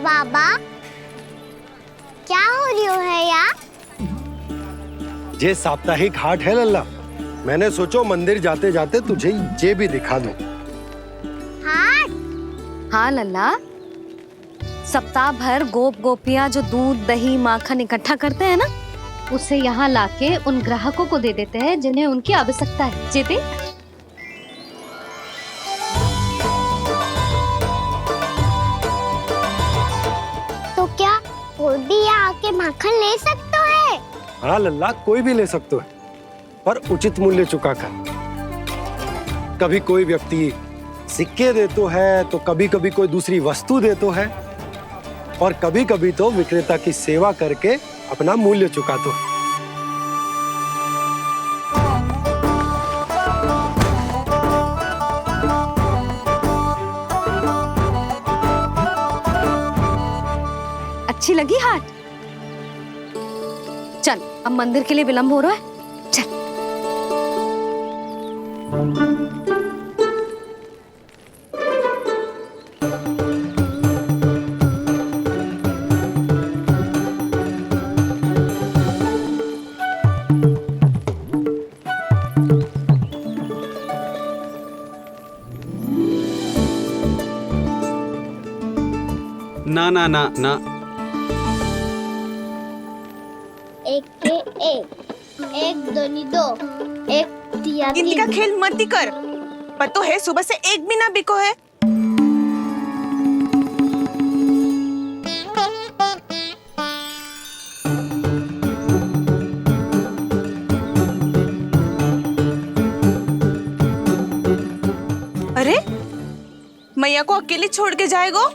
बाबा क्या हो रही है यार? ये साप्ताहिक हाट है लल्ला। मैंने सोचो मंदिर जाते जाते तुझे ये भी दिखा दूं। हाट? हाँ लल्ला, सप्ताह भर गोप गोपियां जो दूध दही माखन इकट्ठा करते हैं ना, उसे यहाँ लाके उन ग्राहकों को दे देते हैं जिन्हें उनकी आवश्यकता है। जेते तो क्या कोई भी यहाँ आके माखन ले सकता है? हाँ लल्ला, कोई भी ले सकते है, पर उचित मूल्य चुकाकर। कभी कोई व्यक्ति सिक्के देतो है तो कभी कभी कोई दूसरी वस्तु देतो है, और कभी कभी तो विक्रेता की सेवा करके अपना मूल्य चुकातो है। अच्छी लगी हाट? चल, अब मंदिर के लिए विलंब हो रहा है, चल। ना ना ना ना, एक के एक दोनी दो, एक तिया गिनती का खेल मत ही कर। पतो है सुबह से एक भी ना बिको है। अरे मैया को अकेले छोड़ के जाएगो?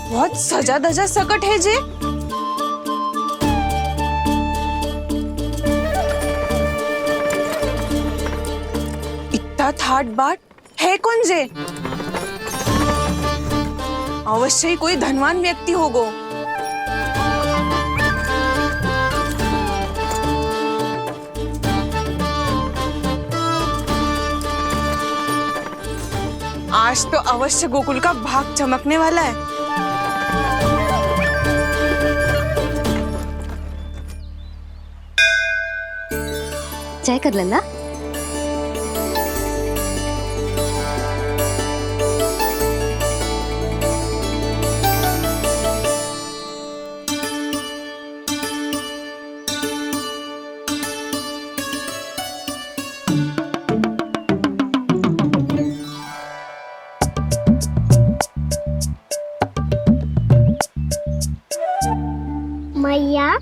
बहुत सजा धजा सकट है जे। इतना थाट बाट है कौन जे? अवश्य ही कोई धनवान व्यक्ति होगो। आज तो अवश्य गोकुल का भाग चमकने वाला है। चाय कर लल्ला। मैया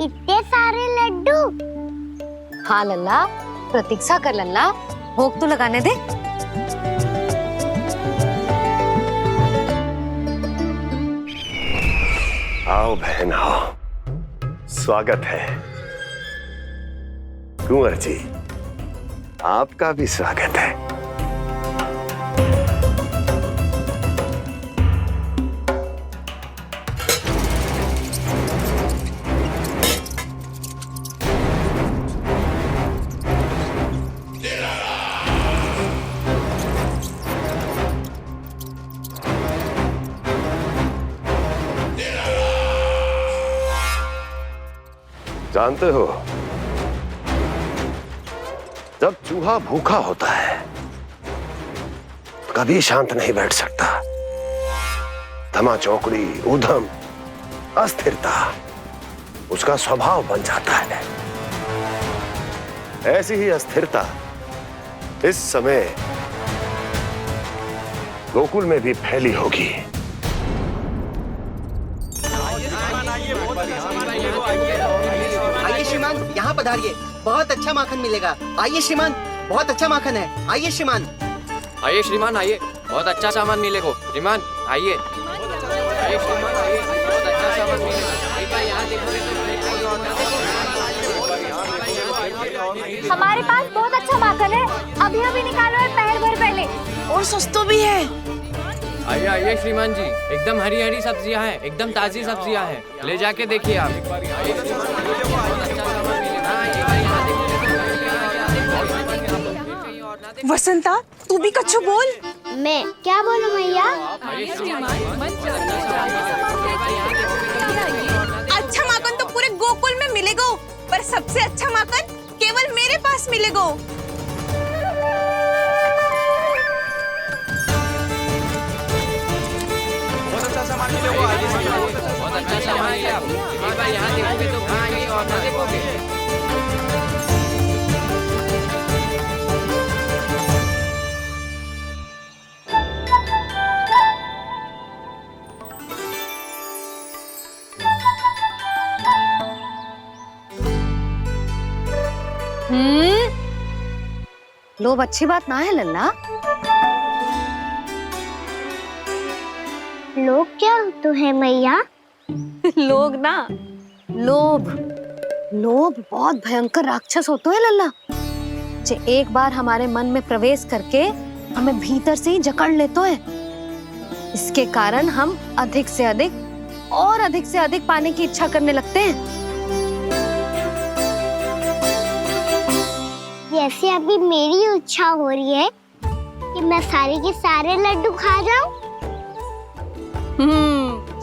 इतने सारे लड्डू? हाँ लल्ला, प्रतीक्षा कर लल्ला, भोग तो लगाने दे। आओ बहन आओ, स्वागत है। कुंवर जी, आपका भी स्वागत है। जानते हो, जब चूहा भूखा होता है कभी शांत नहीं बैठ सकता। धमा चौकड़ी, उधम, अस्थिरता उसका स्वभाव बन जाता है। ऐसी ही अस्थिरता इस समय गोकुल में भी फैली होगी। आइए श्रीमान, यहाँ पधारिए, बहुत अच्छा माखन मिलेगा। आइए श्रीमान, बहुत अच्छा माखन है। आइए श्रीमान। आइए श्रीमान, आइए, बहुत अच्छा सामान मिलेगा। श्रीमान आइए। हमारे पास बहुत अच्छा माखन है, अभी अभी निकालो और पैर भर पहले। और सस्तो भी है। आइए आइए श्रीमान जी, एकदम हरी हरी सब्जियां हैं, एकदम ताजी सब्जियां हैं, ले जाके देखिए आप। वसंता, तू भी कच्छु बोल। मैं क्या बोलूं मैया? अच्छा माखन तो पूरे गोकुल में मिलेगा, पर सबसे अच्छा माखन केवल मेरे पास मिलेगा। बहुत अच्छा सामान है आप। एक बार यहाँ देखोगे तो कहीं और ना देखोगे। लोभ अच्छी बात ना है लल्ला। लोग क्या तो है मैया? लोग ना, लोभ। लोभ बहुत भयंकर राक्षस होते हैं लल्ला, जो एक बार हमारे मन में प्रवेश करके हमें भीतर से ही जकड़ लेते हैं। इसके कारण हम अधिक से अधिक और अधिक से अधिक पाने की इच्छा करने लगते हैं। जैसे अभी मेरी इच्छा हो रही है कि मैं सारे के सारे लड्डू खा जाऊं।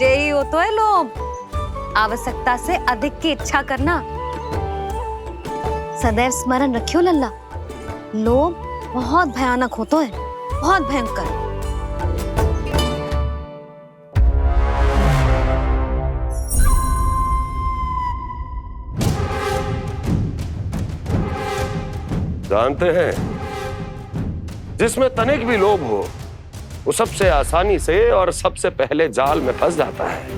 यही हो तो है लोभ, आवश्यकता से अधिक की इच्छा करना। सदैव स्मरण रखियो लल्ला, लोभ बहुत भयानक होता है, बहुत भयंकर। जानते हैं, जिसमें तनिक भी लोभ हो वो सबसे आसानी से और सबसे पहले जाल में फंस जाता है।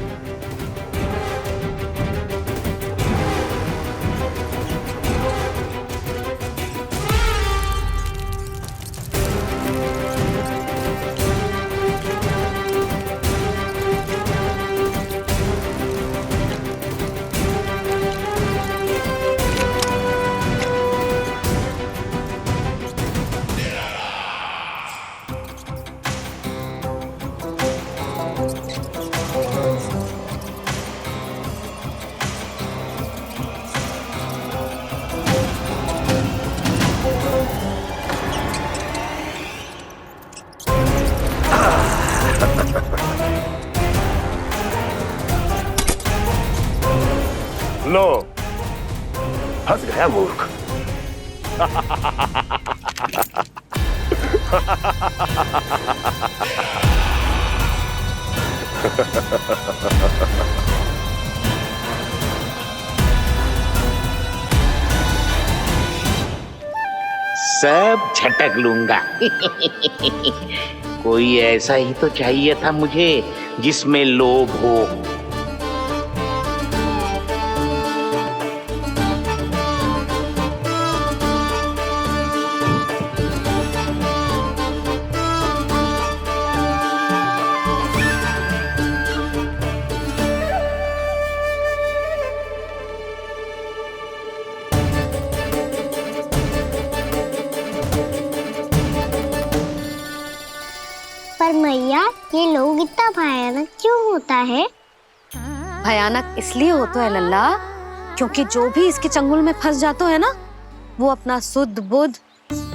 लो, फंस गया मूर्ख। सब झटक लूंगा। कोई ऐसा ही तो चाहिए था मुझे जिसमें लोभ हो। पर मैया, ये लोग इतना भयानक क्यों होता है? भयानक इसलिए होता है लल्ला, क्योंकि जो भी इसके चंगुल में फंस जाता है ना, वो अपना शुद्ध बुद्ध,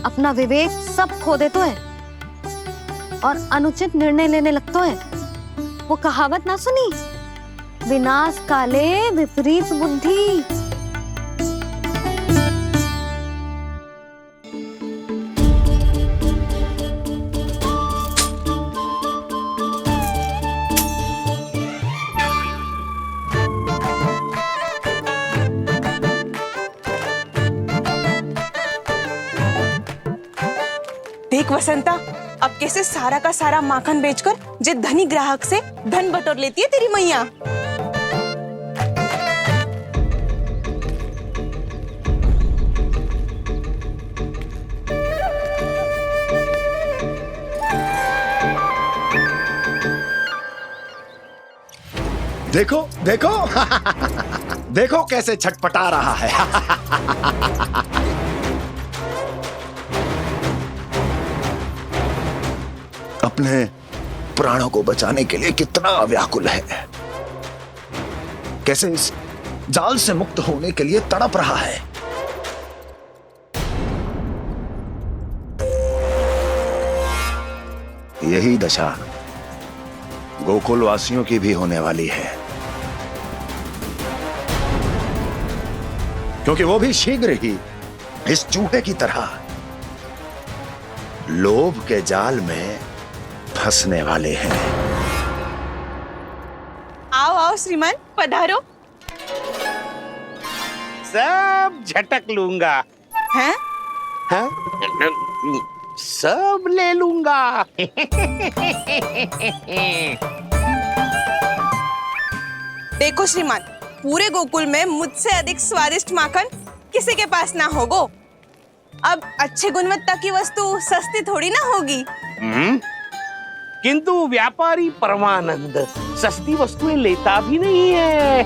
अपना विवेक सब खो देता है और अनुचित निर्णय लेने लगता है। वो कहावत ना सुनी, विनाश काले विपरीत बुद्धि। देख वसंता, अब कैसे सारा का सारा माखन बेचकर जे धनी ग्राहक से धन बटोर लेती है तेरी मैया। देखो देखो देखो कैसे छटपटा रहा है। अपने प्राणों को बचाने के लिए कितना व्याकुल है, कैसे इस जाल से मुक्त होने के लिए तड़प रहा है। यही दशा गोकुल वासियों की भी होने वाली है, क्योंकि वो भी शीघ्र ही इस चूहे की तरह लोभ के जाल में फंसने वाले हैं। आओ आओ श्रीमान, पधारो। सब झटक लूंगा। हैं? हाँ? सब ले लूंगा। देखो श्रीमान, पूरे गोकुल में मुझसे अधिक स्वादिष्ट माखन किसी के पास ना होगो। अब अच्छे गुणवत्ता की वस्तु सस्ती थोड़ी ना होगी। किंतु व्यापारी परमानंद सस्ती वस्तुएं लेता भी नहीं है।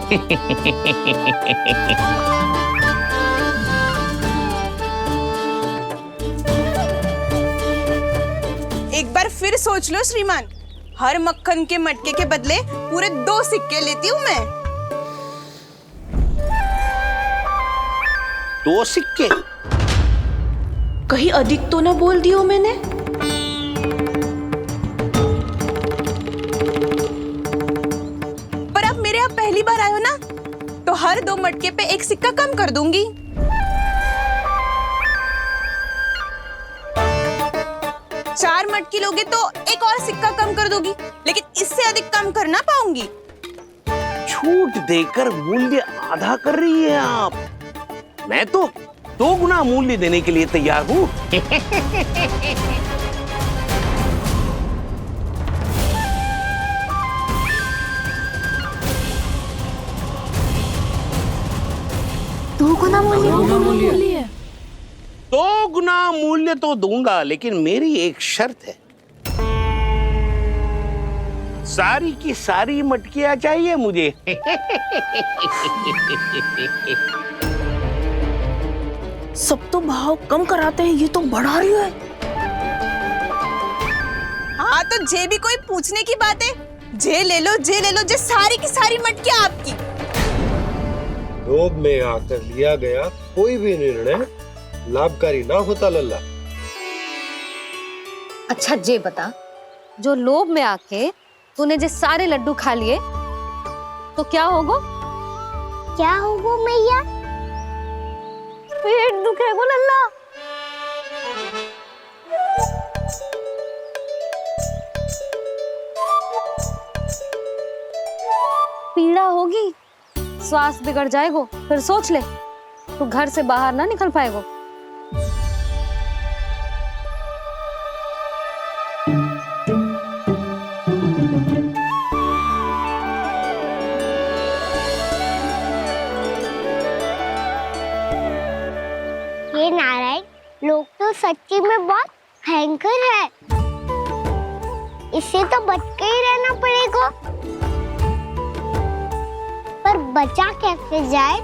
एक बार फिर सोच लो श्रीमान, हर मक्खन के मटके के बदले पूरे 2 सिक्के लेती हूँ मैं। 2 सिक्के? कहीं अधिक तो ना बोल दियो मैंने? पर अब मेरे यहाँ पहली बार आए हो ना, तो हर 2 मटके पे 1 सिक्का कम कर दूंगी। चार मटकी लोगे तो 1 और सिक्का कम कर दोगी, लेकिन इससे अधिक कम कर ना पाऊंगी। छूट देकर मूल्य आधा कर रही है आप। मैं तो 2 गुना मूल्य देने के लिए तैयार हूँ। दो गुना मूल्य? 2 गुना मूल्य तो दूंगा, लेकिन मेरी एक शर्त है। सारी की सारी मटकियां चाहिए मुझे। सब तो भाव कम कराते हैं, ये तो बढ़ा रही है। हाँ तो जे भी कोई पूछने की बात है, जे ले लो, जे ले लो, जे सारी की सारी मटकियां आपकी। लोभ में आकर लिया गया कोई भी निर्णय लाभकारी ना होता लल्ला। अच्छा जे बता, जो लोभ में आके तूने जो सारे लड्डू खा लिए तो क्या होगा? क्या होगो मैया? पेट दुखेगो लल्ला। पीड़ा होगी, स्वास्थ्य बिगड़ जाएगो, फिर सोच ले तू घर से बाहर ना निकल पाएगो। ये नारायण, लोग तो सच्ची में बहुत भयंकर है। इससे तो बच के ही रहना पड़ेगा। पर बचा कैसे जाए?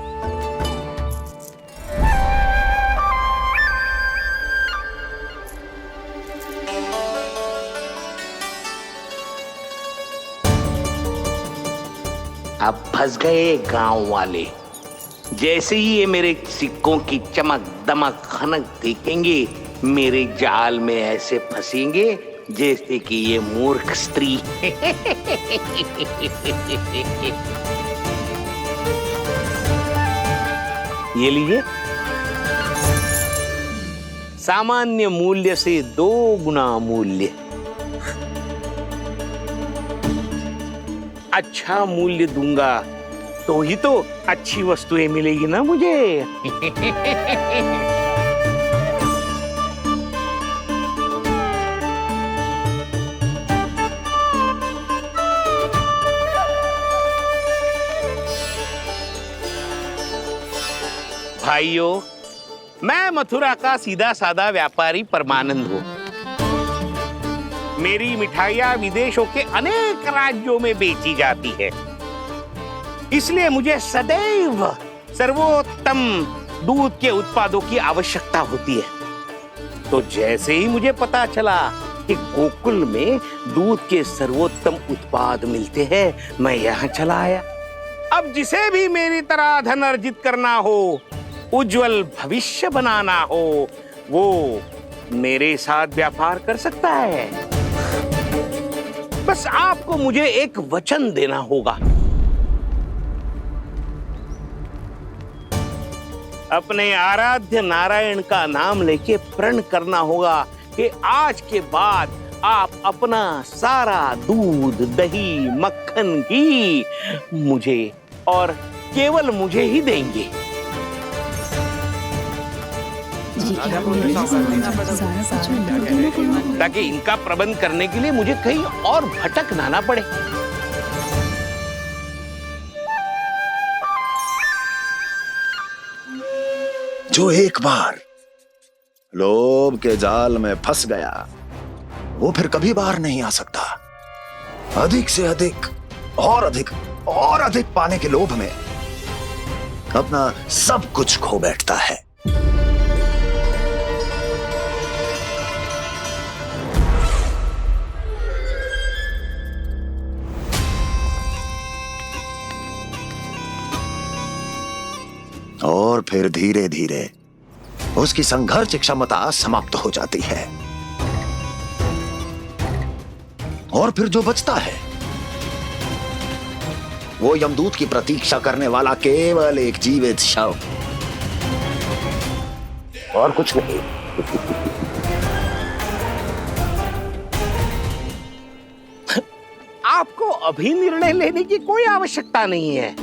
अब फंस गए गांव वाले। जैसे ही ये मेरे सिक्कों की चमक दमक खनक देखेंगे, मेरे जाल में ऐसे फंसेंगे जैसे कि ये मूर्ख स्त्री। ये लीजिए, सामान्य मूल्य से 2 गुना मूल्य। अच्छा मूल्य दूंगा तो ही तो अच्छी वस्तुएं मिलेगी ना मुझे। भाइयों, मैं मथुरा का सीधा साधा व्यापारी परमानंद हूँ। मेरी मिठाइयाँ विदेशों के अनेक राज्यों में बेची जाती है। इसलिए मुझे सदैव सर्वोत्तम दूध के उत्पादों की आवश्यकता होती है। तो जैसे ही मुझे पता चला कि गोकुल में दूध के सर्वोत्तम उत्पाद मिलते हैं, मैं यहाँ चला आया। अब जिसे भी मेरी तरह धन अर्जित करना हो, उज्जवल भविष्य बनाना हो, वो मेरे साथ व्यापार कर सकता है। बस आपको मुझे एक वचन देना होगा। अपने आराध्य नारायण का नाम लेके प्रण करना होगा कि आज के बाद आप अपना सारा दूध, दही, मक्खन, घी मुझे और केवल मुझे ही देंगे। ताकि इनका प्रबंध करने के लिए मुझे कहीं और भटकना ना पड़े। जो एक बार लोभ के जाल में फंस गया, वो फिर कभी बाहर नहीं आ सकता। अधिक से अधिक और अधिक और अधिक पाने के लोभ में अपना सब कुछ खो बैठता है। और फिर धीरे धीरे उसकी संघर्ष क्षमता समाप्त हो जाती है। और फिर जो बचता है वो यमदूत की प्रतीक्षा करने वाला केवल एक जीवित शव, और कुछ नहीं। आपको अभी निर्णय लेने की कोई आवश्यकता नहीं है।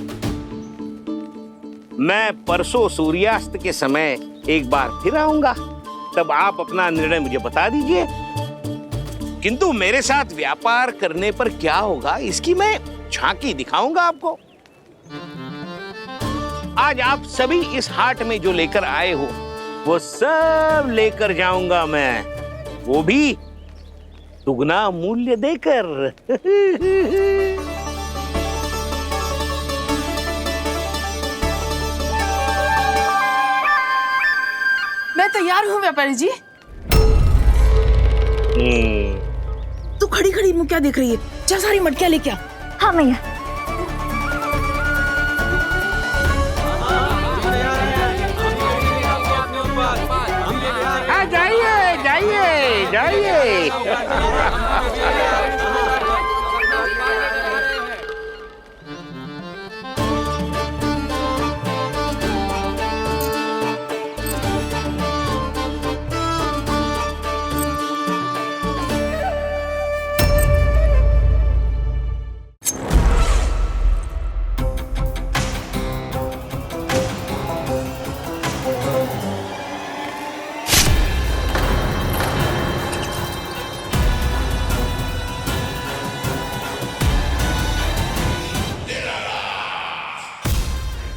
मैं परसों सूर्यास्त के समय एक बार फिर आऊंगा, तब आप अपना निर्णय मुझे बता दीजिए। किंतु मेरे साथ व्यापार करने पर क्या होगा, इसकी मैं झांकी दिखाऊंगा आपको। आज आप सभी इस हाट में जो लेकर आए हो, वो सब लेकर जाऊंगा मैं, वो भी दुगना मूल्य देकर। मैं तैयार हूँ व्यापारी जी। तू खड़ी खड़ी मुँह क्या देख रही है? चल सारी मटकियाँ लेके आ। हाँ भैया। हाँ, जाइए जाइए जाइए।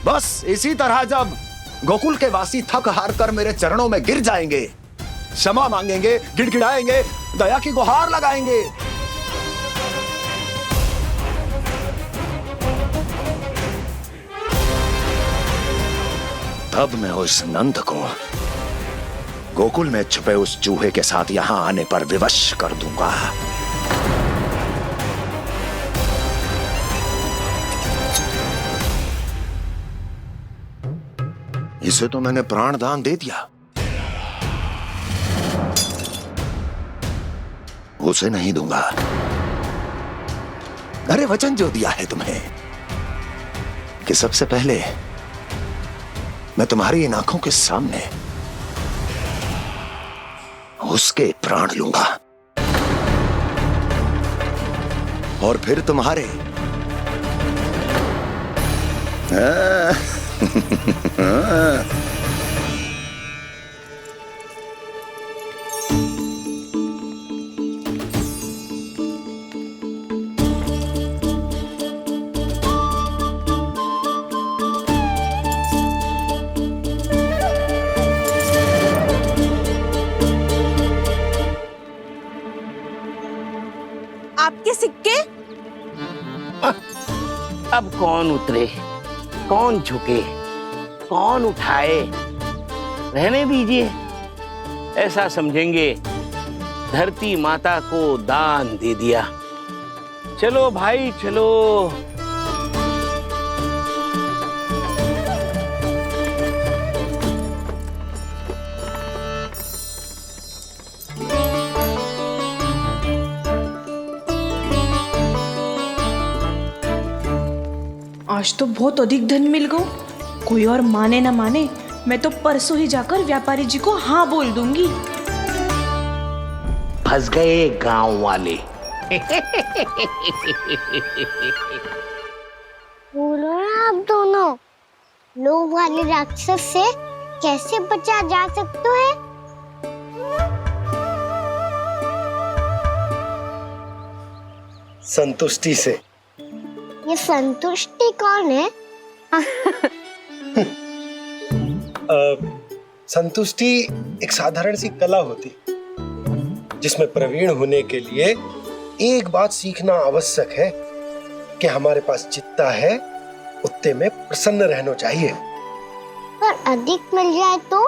बस इसी तरह जब गोकुल के वासी थक हार कर मेरे चरणों में गिर जाएंगे, क्षमा मांगेंगे, गिड़गिड़ाएंगे, दया की गुहार लगाएंगे, तब मैं उस नंद को गोकुल में छुपे उस चूहे के साथ यहां आने पर विवश कर दूंगा। इसे तो मैंने प्राण दान दे दिया, उसे नहीं दूंगा। अरे वचन जो दिया है तुम्हें कि सबसे पहले मैं तुम्हारी इन आंखों के सामने उसके प्राण लूंगा और फिर तुम्हारे। आपके सिक्के? अब कौन उतरे, कौन झुके, कौन उठाए, रहने दीजिए। ऐसा समझेंगे धरती माता को दान दे दिया। चलो भाई चलो। आज तो बहुत अधिक धन मिल गया। कोई और माने ना माने, मैं तो परसों ही जाकर व्यापारी जी को हाँ बोल दूंगी। फंस गए गांव वाले। बोलो ना आप दोनों, लोभ वाले राक्षस से कैसे बचा जा सकता है? संतुष्टि से। ये संतुष्टि कौन है? संतुष्टि एक साधारण सी कला होती जिसमें प्रवीण होने के लिए एक बात सीखना आवश्यक है कि हमारे पास जितना है उतने में प्रसन्न रहना चाहिए। पर अधिक मिल जाए तो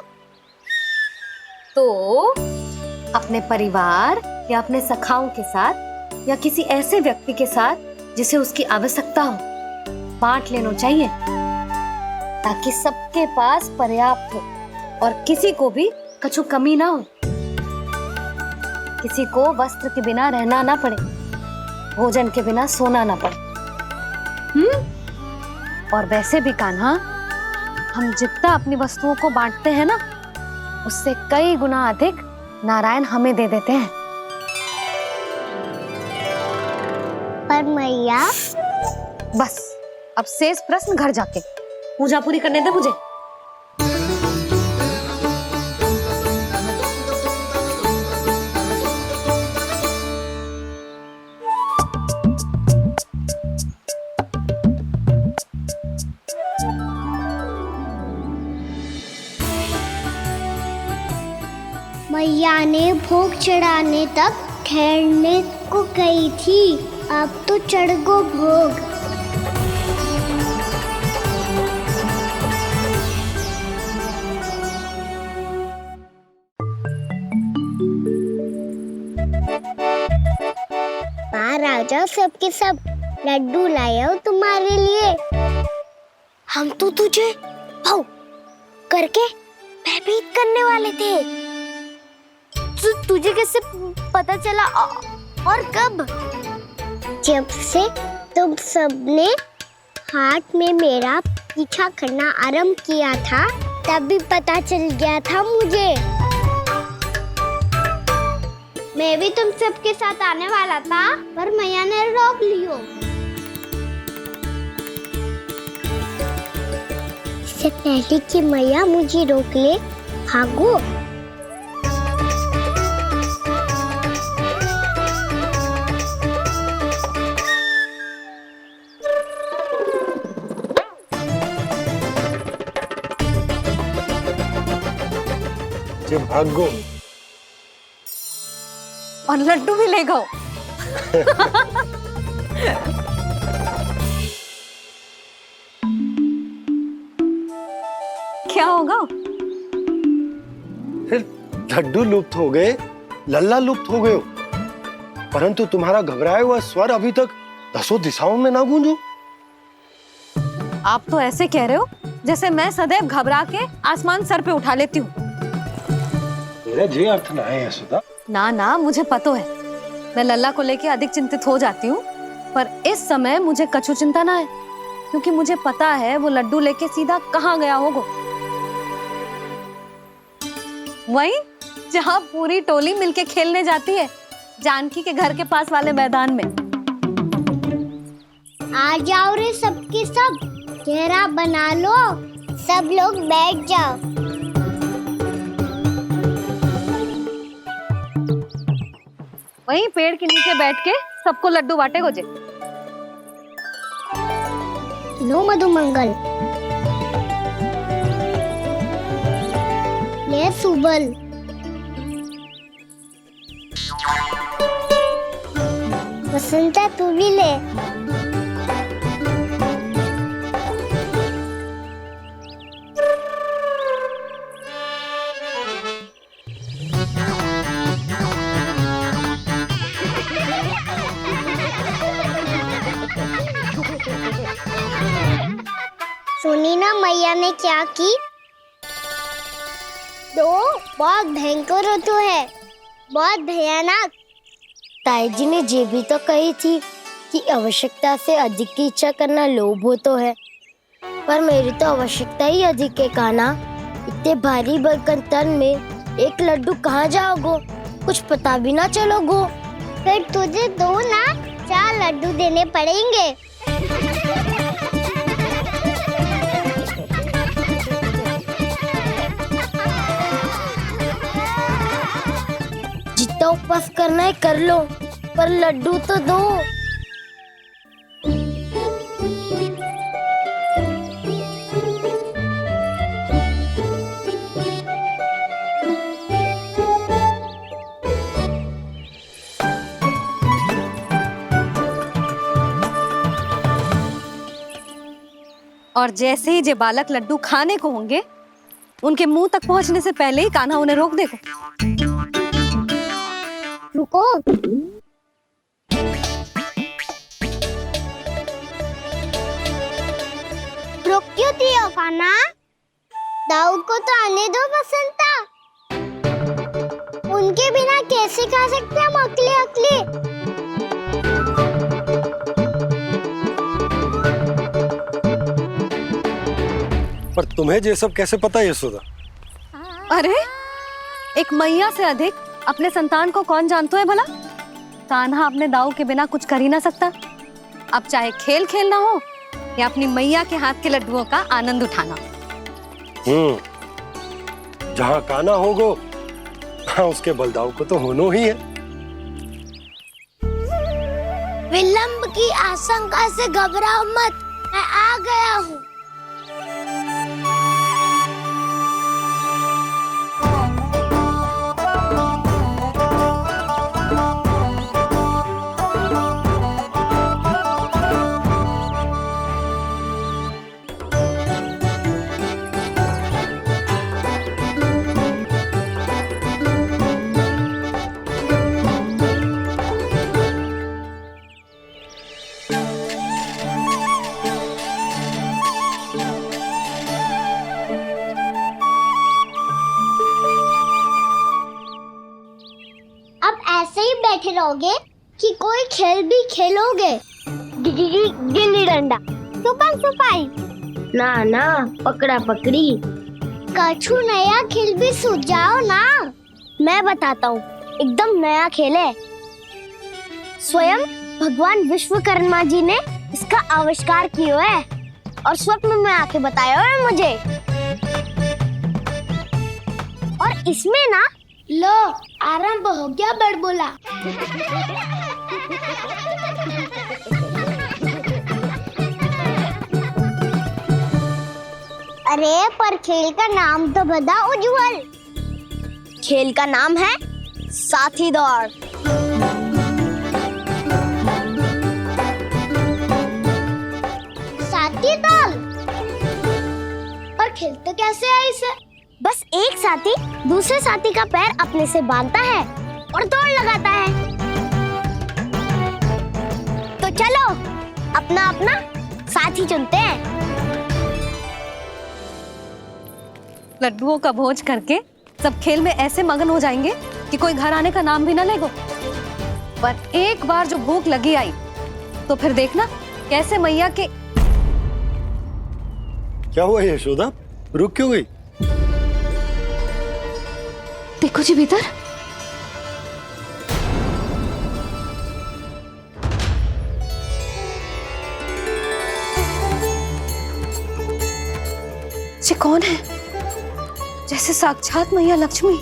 अपने परिवार या अपने सखाओं के साथ या किसी ऐसे व्यक्ति के साथ जिसे उसकी आवश्यकता हो बांट लेना चाहिए, ताकि सबके पास पर्याप्त हो और किसी को भी कछु कमी ना हो। किसी को वस्त्र के बिना रहना ना पड़े, भोजन के बिना सोना ना पड़े। और वैसे भी कान्हा, हम जितना अपनी वस्तुओं को बांटते हैं ना, उससे कई गुना अधिक नारायण हमें दे देते हैं। पर मैया, बस अब शेष प्रश्न घर जाके पूजा पूरी करने दे मुझे। मैया ने भोग चढ़ाने तक ठहरने को कही थी, अब तो चढ़ गो भोग। बाहर आ जाओ सबके सब, लड्डू लाया हूँ तुम्हारे लिए। हम तो तुझे भाव करके भयभीत करने वाले थे। तुझे कैसे पता चला और कब? जब से तुम सबने हाथ में मेरा पीछा करना आरंभ किया था, तभी पता चल गया था मुझे। मैं भी तुम सबके साथ आने वाला था, पर मैया ने रोक लियो। इससे पहले कि मैया मुझे रोक ले, भागो। जो भागो और लड्डू भी ले गो। क्या होगा? फिर लड्डू लुप्त हो गए, लल्ला लुप्त हो गए हो, परंतु तुम्हारा घबराया हुआ स्वर अभी तक 10 दिशाओं में ना गूंजो। आप तो ऐसे कह रहे हो जैसे मैं सदैव घबरा के आसमान सर पे उठा लेती हूँ। मेरा जे अर्थ ना है यशोदा। ना ना, मुझे पता है, मैं लल्ला को लेके अधिक चिंतित हो जाती हूँ, पर इस समय मुझे कछु चिंता ना है, क्योंकि मुझे पता है वो लड्डू लेके सीधा कहाँ गया होगा। वहीं जहाँ पूरी टोली मिलके खेलने जाती है, जानकी के घर के पास वाले मैदान में। आ जाओ रे सबके सब, घेरा बना लो, सब लोग बैठ जाओ। वहीं पेड़ के नीचे बैठ के सबको लड्डू बांटे गोजे। लो मधुमंगल, ले सुबल, वसंता तू भी ले। सुनी ना मैया ने क्या की? तो बहुत भयंकर ऋतु है, बहुत भयानक। ताई जी ने ये भी तो कही थी कि आवश्यकता से अधिक की इच्छा करना लोभ हो तो है, पर मेरी तो आवश्यकता ही अधिक है कान्हा। इतने भारी बर्तन तन में एक लड्डू कहाँ जाओगो, कुछ पता भी ना चलोगो। फिर तुझे 2 ना 4 लड्डू देने पड़ेंगे। जितना उपवास करना है कर लो, पर लड्डू तो दो। और जैसे ही जे बालक लड्डू खाने को होंगे, उनके मुंह तक पहुंचने से पहले ही कान्हा उन्हें रोक देगा। रुको। रोक क्यों दिया कान्हा? दाऊ को तो आने दो बसंता। उनके बिना कैसे खा सकते हम अकेले अकेले? पर तुम्हें ये सब कैसे पता यशोदा? अरे एक मैया से अधिक अपने संतान को कौन जानता है भला? कान्हा अपने दाऊ के बिना कुछ कर ही ना सकता। अब चाहे खेल खेलना हो या अपनी मैया के हाथ के लड्डुओं का आनंद उठाना। जहाँ कान्हा होगो हाँ उसके बलदाऊ को तो होना ही है। विलंब की आशंका से घबराओ मत, मैं आ गया हूँ। बैठे रहोगे कि कोई खेल भी खेलोगे? गिल्ली डंडा, छुपन छुपाई, ना ना पकड़ा पकड़ी, कछु नया खेल भी सुझाओ ना। मैं बताता हूँ, एकदम नया खेल है। स्वयं भगवान विश्वकर्मा जी ने इसका आविष्कार किया है और स्वप्न में आके बताया है मुझे। और इसमें ना लो आरंभ हो गया बड़बोला। अरे पर खेल का नाम तो बता उज्जवल। खेल का नाम है साथी दौड़। साथी दौड़? और खेलते कैसे है इसे? बस एक साथी दूसरे साथी का पैर अपने से बांधता है और दौड़ लगाता है। तो चलो अपना अपना साथी चुनते हैं। लड्डुओं का भोज करके सब खेल में ऐसे मगन हो जाएंगे कि कोई घर आने का नाम भी ना लेगो। पर एक बार जो भूख लगी आई तो फिर देखना कैसे मैया के। क्या हुआ यशोदा, रुक क्यों गई? देखो जी भीतर। ये कौन है? जैसे साक्षात मैया लक्ष्मी।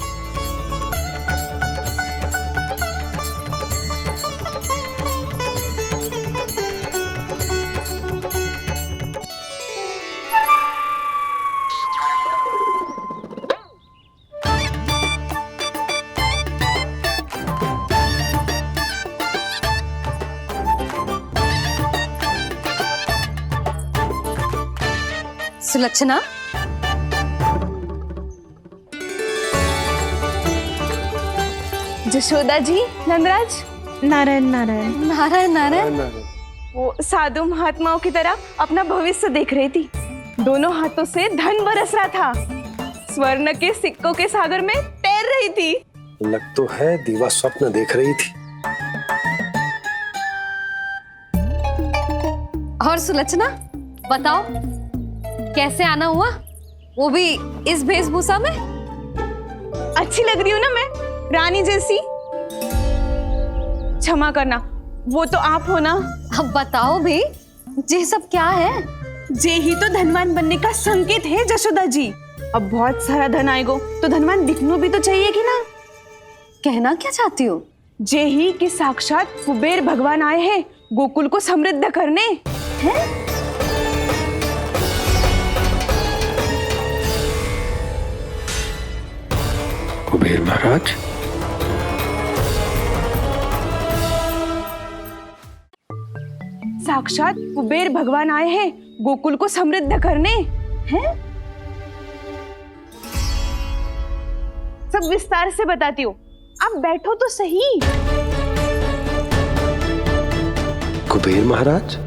सुलक्षणा, जशोदा जी, नंदराज, नारायण नारायण। नारायण नारायण। वो साधु महात्माओं की तरह अपना भविष्य देख रही थी। दोनों हाथों से धन बरस रहा था, स्वर्ण के सिक्कों के सागर में तैर रही थी। लग तो है दीवा स्वप्न देख रही थी। और सुलक्षणा बताओ, कैसे आना हुआ, वो भी इस वेशभूषा में? अच्छी लग रही हूँ ना मैं, रानी जैसी? क्षमा करना, वो तो आप हो ना। अब बताओ भी, ये सब क्या है? जे ही तो धनवान बनने का संकेत है जशोदा जी। अब बहुत सारा धन आएगा तो धनवान दिखना भी तो चाहिए कि ना। कहना क्या चाहती हो? जे ही कि साक्षात कुबेर भगवान आए हैं गोकुल को समृद्ध करने। हैं? कुबेर महाराज, साक्षात कुबेर भगवान आए हैं गोकुल को समृद्ध करने। हैं? सब विस्तार से बताती हूँ, आप बैठो तो सही। कुबेर महाराज,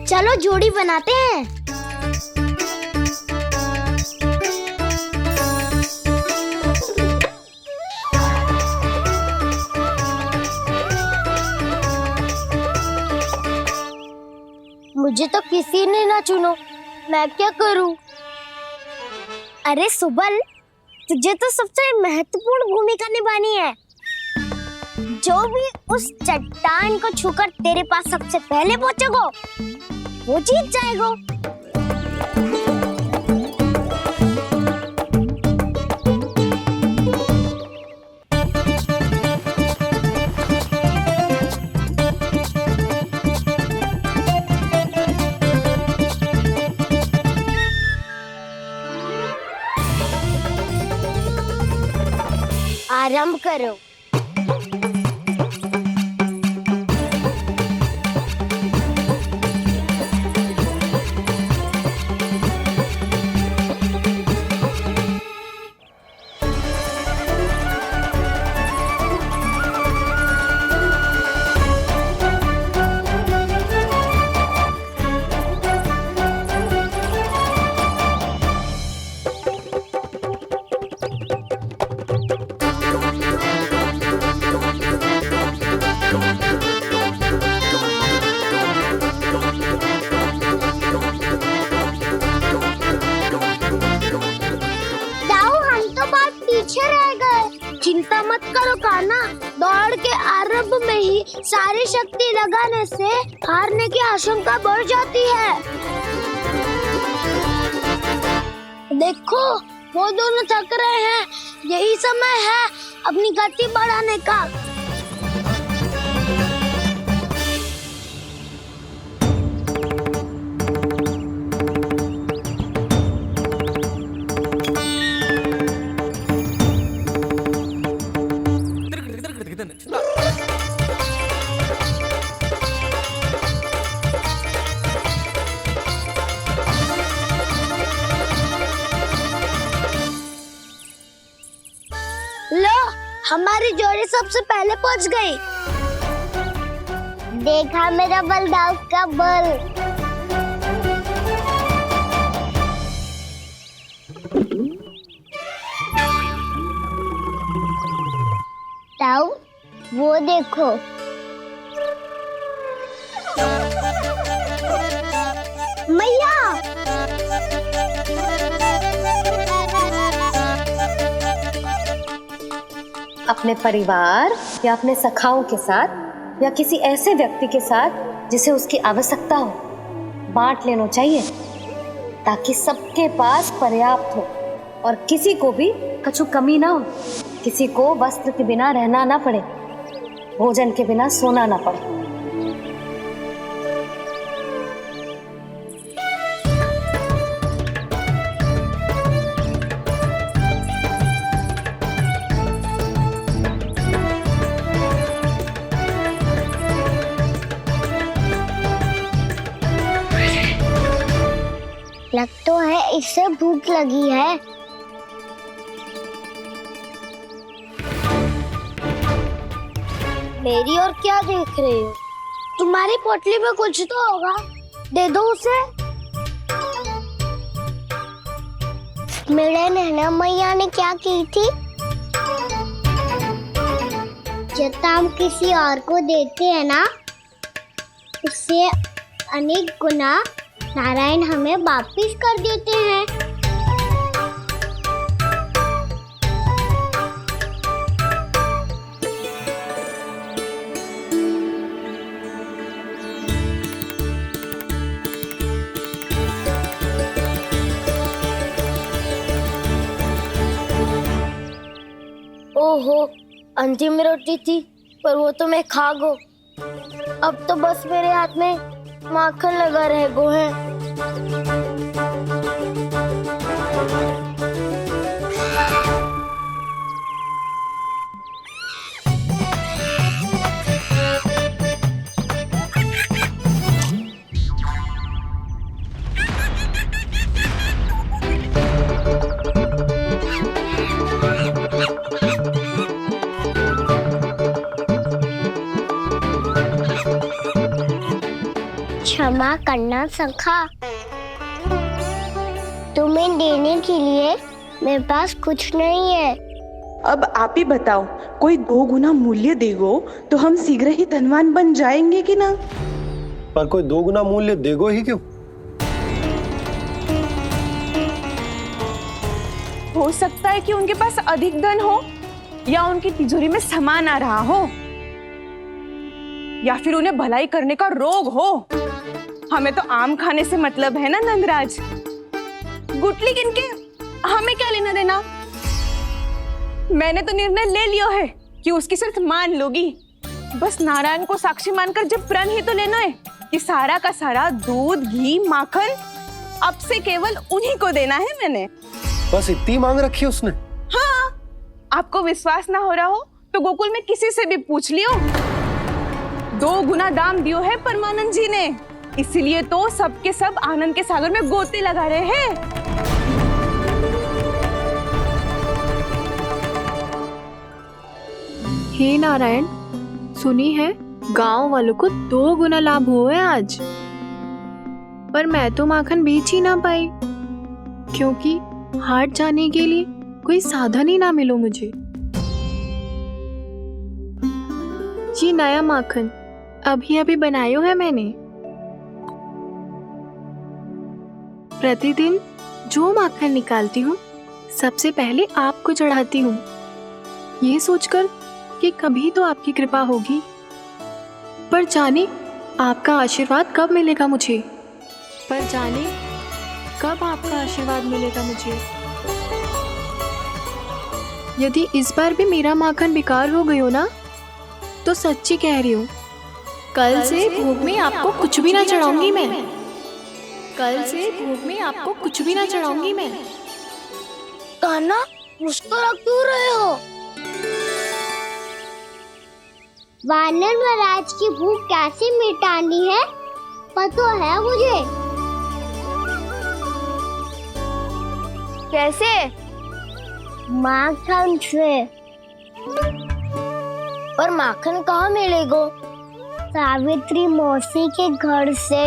चलो जोड़ी बनाते हैं। मुझे तो किसी ने ना चुनो, मैं क्या करूं? अरे सुबल, तुझे तो सबसे महत्वपूर्ण भूमिका निभानी है। जो भी उस चट्टान को छूकर तेरे पास सबसे पहले पहुंचेगा, वो जीत जाएगा। आरंभ करो। चिंता मत करो कान्हा, दौड़ के आरंभ में ही सारी शक्ति लगाने से हारने की आशंका बढ़ जाती है। देखो, वो दोनों थक रहे हैं, यही समय है अपनी गति बढ़ाने का। लो, हमारी जोड़ी सबसे पहले पहुंच गई। देखा मेरा बलदाव का बल। ताऊ, वो देखो। मैया, अपने परिवार या अपने सखाओं के साथ या किसी ऐसे व्यक्ति के साथ जिसे उसकी आवश्यकता हो, बांट लेना चाहिए ताकि सबके पास पर्याप्त हो और किसी को भी कछु कमी ना हो, किसी को वस्त्र के बिना रहना ना पड़े, भोजन के बिना सोना ना पड़े। लग तो है इससे भूख लगी है। मेरी और क्या देख रहे हो? तुम्हारी पोटली में कुछ तो होगा। दे दो उसे। मेरे नैना मैया ने क्या की थी? जब हम किसी और को देते हैं ना, उससे अनेक गुना नारायण हमें वापिस कर देते हैं। ओहो, अंतिम रोटी थी, पर वो तो मैं खा गो। अब तो बस मेरे हाथ में माखन लगा रह गो है। क्षमा करना सखा, तुम्हें देने के लिए मेरे पास कुछ नहीं है। अब आप ही बताओ, कोई 2 गुना मूल्य देगो तो हम शीघ्र ही धनवान बन जाएंगे कि ना? पर कोई 2 गुना मूल्य देगो ही क्यों? हो सकता है कि उनके पास अधिक धन हो, या उनकी तिजोरी में सामान आ रहा हो, या फिर उन्हें भलाई करने का रोग हो। हमें तो आम खाने से मतलब है ना नंदराज। गुटली गिन के हमें क्या लेना देना? मैंने तो निर्णय ले लिया है कि उसकी सिर्फ मान लोगी। बस नारायण को साक्षी मानकर जब प्रण ही तो लेना है कि सारा का सारा दूध, घी, माखन अब से केवल उन्हीं को देना है मैंने। बस इतनी मांग रखी है उसने? हाँ, आपको विश्वास ना हो रहा हो तो गोकुल में किसी से भी पूछ लियो। 2 गुना दाम दियो है परमानंद जी ने, इसलिए तो सबके सब आनंद के सागर में गोते लगा रहे हैं। हे नारायण, सुनी है गांव वालों को 2 गुना लाभ हुआ है आज। पर मैं तो माखन बेच ही ना पाई, क्योंकि हाट जाने के लिए कोई साधन ही ना मिलो मुझे। ये नया माखन अभी अभी बनायो है मैंने। प्रतिदिन जो माखन निकालती हूँ सबसे पहले आपको चढ़ाती हूँ, ये सोचकर कि कभी तो आपकी कृपा होगी। पर जाने आपका आशीर्वाद कब मिलेगा मुझे, पर जाने कब आपका आशीर्वाद मिलेगा मुझे। यदि इस बार भी मेरा माखन बेकार हो गई हो ना, तो सच्ची कह रही हूँ, कल से भोग में आपको कुछ भी ना चढ़ाऊंगी मैं। कल से भोग में आपको कुछ भी ना चढ़ाऊंगी मैं। कान्हा, मुस्कुरा क्यों रहे हो? वानर महाराज की भूख कैसे मिटानी है पता है मुझे। कैसे? माखन से। और माखन कहाँ मिलेगा? सावित्री मौसी के घर से।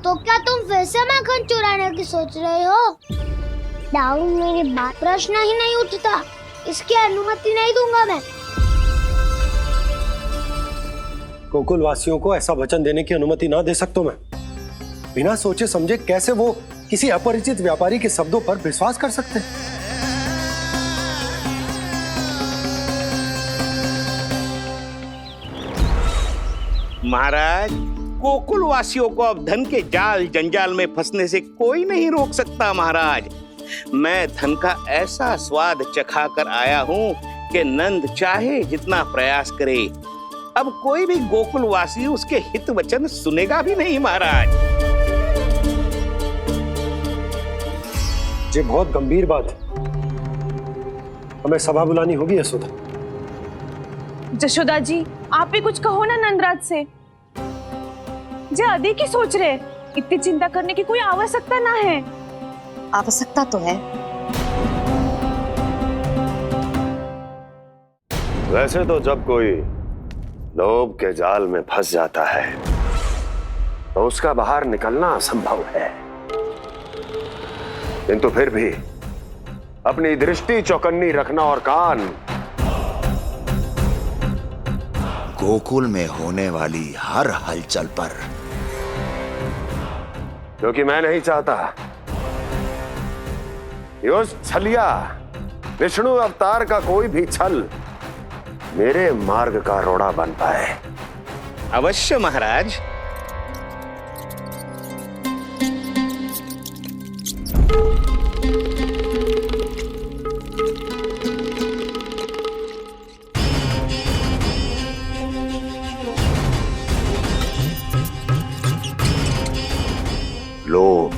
तो क्या तुम फिर से माखन चुराने की सोच रहे हो? डाउन, मेरी बात प्रश्न ही नहीं उठता, इसकी अनुमति नहीं दूंगा मैं। गोकुल वासियों को ऐसा वचन देने की अनुमति ना दे सकता मैं। बिना सोचे समझे कैसे वो किसी अपरिचित व्यापारी के शब्दों पर विश्वास कर सकते हैं? महाराज, गोकुल वासियों को अब धन के जाल जंजाल में फंसने से कोई नहीं रोक सकता। महाराज, मैं धन का ऐसा स्वाद चखा कर आया हूँ कि नंद चाहे जितना प्रयास करे, अब कोई भी गोकुल वासी उसके हित वचन सुनेगा भी नहीं। महाराज, ये बहुत गंभीर बात है, हमें सभा बुलानी होगी यशोदा। जशोदा जी, आप भी कुछ कहो ना नंदराज से। जे अधिक ही सोच रहे, इतनी चिंता करने की कोई आवश्यकता ना है। आवश्यकता तो है। वैसे तो जब कोई लोभ के जाल में फंस जाता है तो उसका बाहर निकलना असंभव है, किंतु फिर भी अपनी दृष्टि चौकन्नी रखना और कान गोकुल में होने वाली हर हलचल पर, क्योंकि मैं नहीं चाहता कि उस छलिया विष्णु अवतार का कोई भी छल मेरे मार्ग का रोड़ा बन पाए। अवश्य महाराज। लोभ।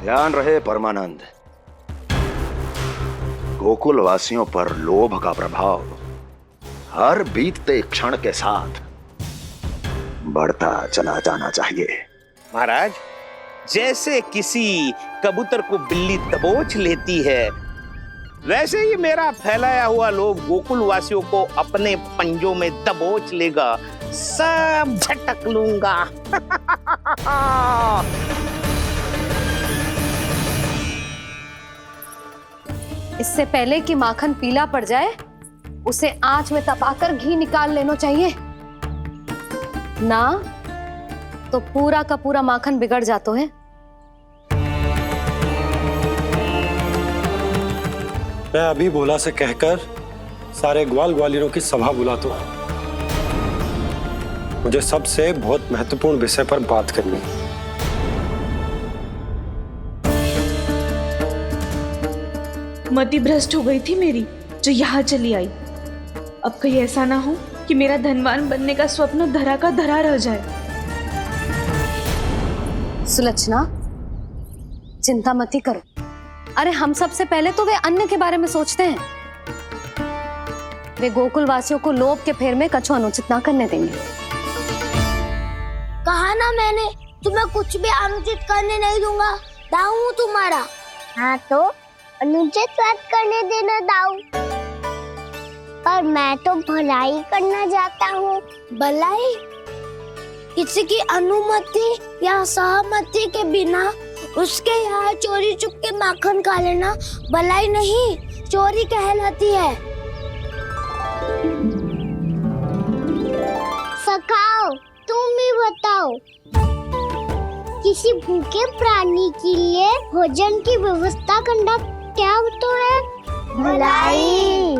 ध्यान रहे परमानंद, गोकुल वासियों पर लोभ का प्रभाव हर बीतते क्षण के साथ बढ़ता चला जाना चाहिए। महाराज, जैसे किसी कबूतर को बिल्ली दबोच लेती है, वैसे ही मेरा फैलाया हुआ लोभ गोकुल वासियों को अपने पंजों में दबोच लेगा। सब झटक लूंगा। इससे पहले कि माखन पीला पड़ जाए, उसे आंच में तपाकर घी निकाल लेना चाहिए ना, तो पूरा का पूरा माखन बिगड़ जाता है। मैं अभी बोला से कहकर सारे ग्वाल ग्वालियरों की सभा बुलाता हूं। मुझे सबसे बहुत महत्वपूर्ण विषय पर बात करनी है। मति भ्रष्ट हो गई थी मेरी, जो यहाँ चली आई। अब कहीं ऐसा ना हो कि मेरा धनवान बनने का स्वप्न धरा का धरा रह जाए। सुलक्षणा, चिंता मत ही करो। अरे हम सबसे पहले तो वे अन्न के बारे में सोचते हैं। वे गोकुल वासियों को लोभ के फेर में कछु अनुचित ना करने देंगे। कहा ना मैंने, तुम्हें कुछ भी अनुचित करने नहीं दूंगा। दाऊ हूँ तुम्हारा। हाँ तो अनुचित बात करने देना दाऊ। पर मैं तो भलाई करना चाहता हूँ। भलाई? किसी की अनुमति या सहमति के बिना उसके यहाँ चोरी चुप के माखन खा लेना भलाई नहीं, चोरी कहलाती है। सखाओ, तुम ही बताओ, किसी भूखे प्राणी के लिए भोजन की व्यवस्था करना क्या तो है? भलाई।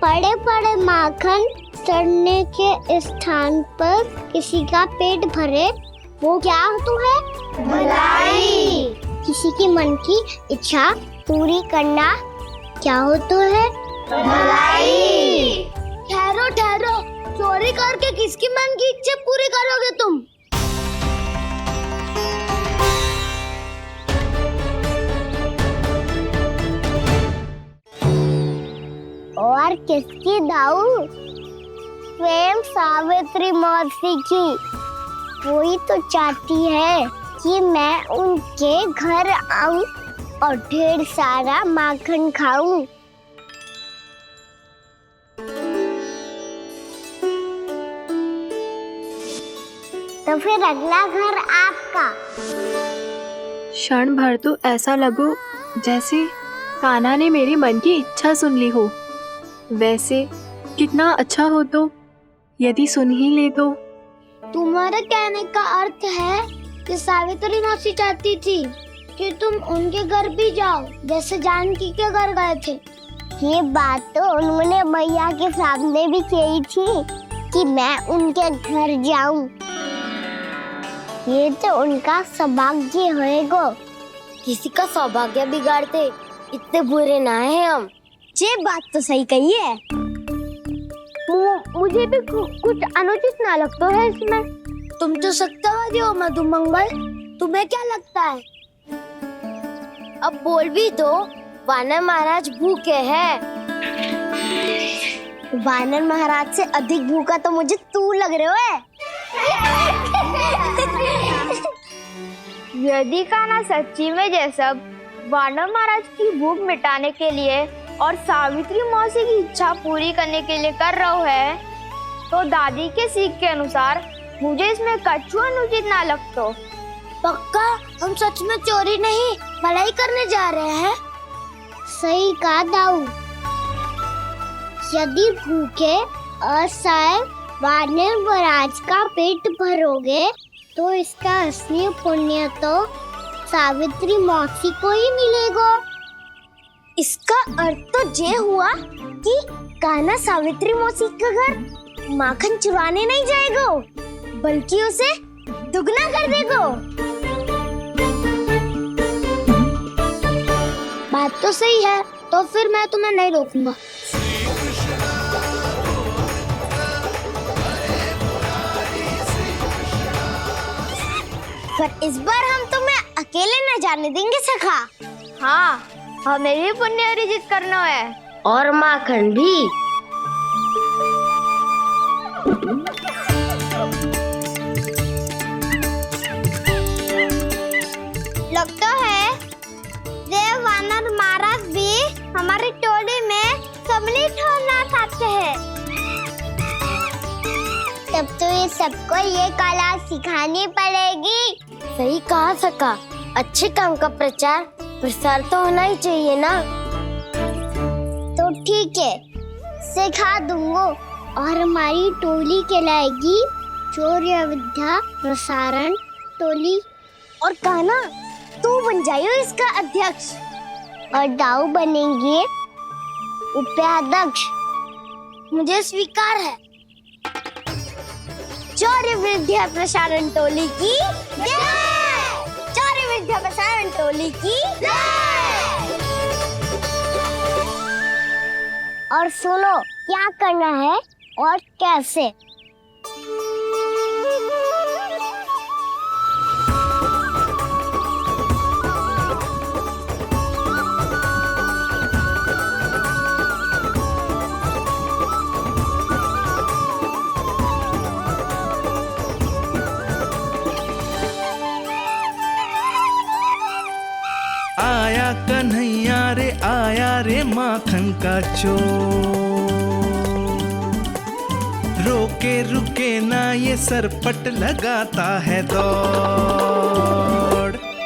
पड़े पड़े माखन सड़ने के स्थान पर किसी का पेट भरे, वो क्या तो है? भलाई। किसी के मन की इच्छा पूरी करना क्या हो तो है? भलाई। ठहरो ठहरो, चोरी करके किसकी मन की इच्छा पूरी करोगे तुम? और किसकी दाऊ? स्वयं सावित्री मौसी की। वही तो चाहती है कि मैं उनके घर आऊं और ढेर सारा माखन खाऊं। तो फिर अगला घर आपका। क्षण भर तो ऐसा लगो जैसे कान्हा ने मेरे मन की इच्छा सुन ली हो। वैसे कितना अच्छा हो तो यदि सुन ही ले तो। तुम्हारे कहने का अर्थ है कि सावित्री मौसी चाहती थी कि तुम उनके घर भी जाओ, जैसे जानकी के घर गए थे। ये बात तो उन्होंने मैया के सामने भी कही थी कि मैं उनके घर जाऊं। ये तो उनका सौभाग्य होएगा। किसी का सौभाग्य बिगाड़ते इतने बुरे ना है हम। ये बात तो सही कही है। मुझे भी कुछ अनुचित ना लगता है इसमें। तुम तो सत्यवादी हो मधुमंगल, तुम्हें क्या लगता है? अब बोल भी दो, वानर महाराज भूखे हैं। वानर महाराज से अधिक भूखा तो मुझे तू लग रहे हो। यदि कान्हा सच्ची में जैसा वानर महाराज की भूख मिटाने के लिए और सावित्री मौसी की इच्छा पूरी करने के लिए कर रहा है, तो दादी के सीख के अनुसार मुझे इसमें कछु अनुचित ना लगतो। पक्का हम सच में चोरी नहीं भलाई करने जा रहे हैं? सही कहा दाऊ। यदि भूखे असहाय वानर महाराज का पेट भरोगे तो इसका असली पुण्य तो सावित्री मौसी को ही मिलेगा। इसका अर्थ तो ये हुआ कि कान्हा सावित्री मौसी का घर माखन चुराने नहीं जाएगा, बल्कि उसे दुगना कर देगा। बात तो सही है, तो फिर मैं तुम्हें नहीं रोकूंगा। पर इस बार हम तुम्हें अकेले न जाने देंगे सखा। हाँ, हमें भी पुण्य अर्जित करना है और माखन भी। लगता है देव वानर महाराज भी हमारी टोली में सम्मिलित होना चाहते हैं। तब तो ये सबको ये कला सिखानी पड़ेगी। सही कहा सका, अच्छे काम का प्रचार प्रसार तो होना ही चाहिए ना। तो ठीक है, सिखा दूंगा और हमारी टोली कहलाएगी शौर्य विद्या प्रसारण टोली। और कान्हा तू बन जाइयो इसका अध्यक्ष और दाऊ बनेंगे उपाध्यक्ष। मुझे स्वीकार है। शौर्य विद्या प्रसारण टोली की जय! शौर्य विद्या प्रसारण टोली की जय! और सुनो क्या करना है और कैसे। आया कन्हैया रे आया रे माखन का चोर, रोके रुके ना ये सरपट लगाता है दौर।